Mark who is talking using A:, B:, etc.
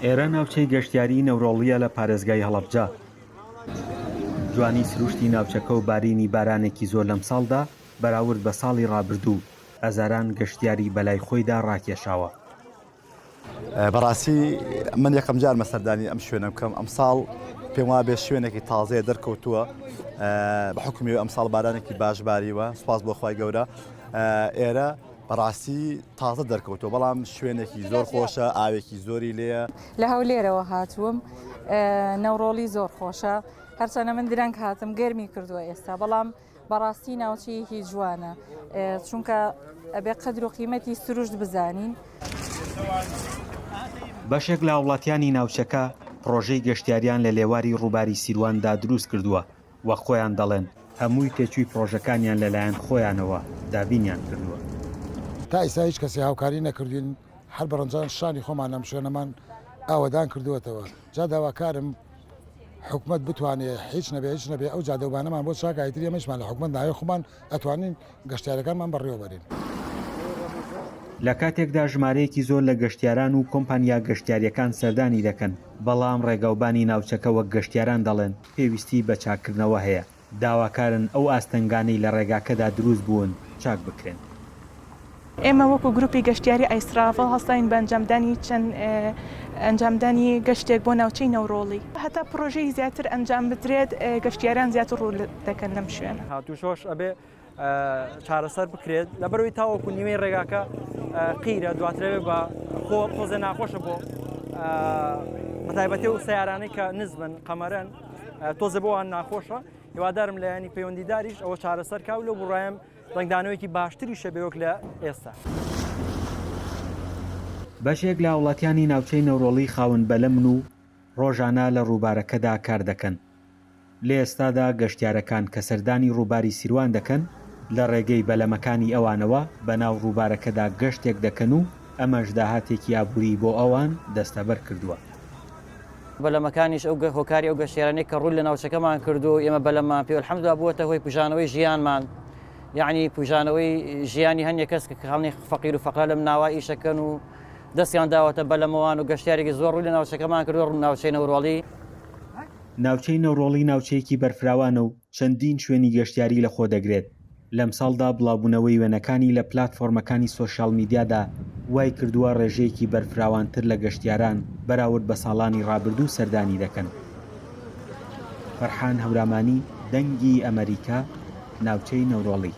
A: ئێرە ناوچەی گەشتیاری نەورۆڵیە لە پارێزگای هەڵەبجە. جوانی سروشتی ناوچەکە و بارینی بارانێکی زۆر لەم ساڵدا بەراورد بە ساڵی ڕابردوو هەزاران گەشتیاری بەلای خۆیدا ڕاکێشاوە.
B: بەڕاستی من یەکەم جار مەسەردانی ئەم شوێنە بکەم. ئەم ساڵ پێم وابێ شوێنێکی تازەیە دەرکەوتووە بە حکمی ئەم ساڵ بارانێکی باش باریوە، سوپاس بۆ خی گەورە. ئێرە بەڕاستی تازە دەرکەوتەوە، بەڵام شوێنێکی زۆر خۆشە، ئاوێکی زۆری لێیە.
C: لە هەولێرەوە هاتووم، نەوڕۆڵی زۆر خۆشە، هەرچەنە من درەنگ هاتم گەرمی کردووە ئێستا، بەڵام بەڕاستی ناوچەیەکی جوانە، چونکە ئەبێ قەدر و قیمەتی سروشت بزانین.
A: بەشێک لە وڵاتیانی ناوچەکە پرۆژەی گەشتیاریان لە لێواری ڕووباری سیرواندا دروست کردووە وە خۆیان دەڵێن هەمووی تێچووی پرۆژەکانیان لەلایەن خۆیانەوە دابینیان کردووە.
D: تا ئێستا هیچ کەسی هاوکاری نەکردوین، هەر بەڕەنجان شانی خۆمان ئەم شوێنەمان ئاوەدان کردووەتەوە. جا داواکارم حکومت بتوانێت هیچ نەبێ ئەو جادەوبانەمان بۆ چاکایتری ئەمەشمان لە حکومت ناوی خۆمان ئەتوانین گەشتیارەکانمان بەڕێوەبەرین.
A: لە کاتێکدا ژمارەیەکی زۆر لە گەشتیاران و کۆمپانیا گەشتیاریەکان سەردانی دەکەن، بەڵام ڕێگەوبانی ناوچەکە وەک گەشتیاران دەڵێن پێویستی بە چاکردنەوە هەیە. داواکارن ئەو ئاستەنگانەی لە ڕێگاکەدا دروست بوون چاک بکرێن.
E: ئێمە وەکو گروپی گەشتیاری ئایسرافڵ هەستاین بە ئەنجامدانی چەند ئەنجامدانی گەشتێک بۆ ناوچەی نەوڕۆڵی، هەتا پرۆژەی زیاتر ئەنجام بدرێت، گەشتیاران زیاتر ڕوو دەکەن لەم شوێنە.
F: هاتوشۆش ئەبێ چارەسەر بکرێت لەبەرەوەی تاوەکو نیوەی ڕێگاکە قیرە، دواترەوێت بە خۆزە ناخۆشە بۆ بەتایبەتی و سیارانەی کە نزبن قەمەرەن تۆزە بۆوان ناخۆشە. هیوادارم لە ینی پەیوەندیداریش ئەوە چارەسەر کا و لەو بڕایم ڕنگدانەوەیکی باشتری شەبێوەک لە ئێستا.
A: بەشێک لە وڵاتیانی ناوچەی نەوڕۆڵی خاون بەلەمن و ڕۆژانە لە ڕووبارەکەدا کار دەکەن. لە ئێستادا گەشتیارەکان کە سەردانی ڕووباری سیروان دەکەن لە ڕێگەی بەلەمەکانی ئەوانەوە بەناو ڕووبارەکەدا گەشتێک دەکەن و ئەمەش داهاتێکی ئابووری بۆ ئەوان دەستەبەر کردووە.
G: بەلەمەکانیش ئەو هۆکاری ئەو گەشتیارانەی کە ڕووی لە ناوچەکەمان کردو ئێمە بەلەمە پێ الحەمدولیلا بووەتە هۆی پوژانەوەی ژیانمان، یعنی پوژانەوەی ژیانی هەندێک کەس کە خەڵکی فەقیر و فەقرا لەم ناوە ئیشەکەن و دەستیان داوەتە بەلەمەوان و گەشتیارێکی زۆر ڕووی لە ناوچەکەمان کردو ناوچەی نەوڕۆڵی.
A: ناوچەی نەوڕۆڵی ناوچەیەکی بەرفراوانە و چەندین شوێنی گەشتیاری لە خۆ دەگرێت. لەم ساڵدا بڵاوبوونەوەی وێنەکانی لە پلاتفۆرمەکانی سۆشیال میدیادا وای کردووە ڕێژەیەکی بەرفراوانتر لە گەشتیاران بەراورد بە ساڵانی ڕابردوو سەردانی دەکەن. فەرحان هەورامانی، دەنگی ئەمریکا، ناوچەی نەوڕۆڵی.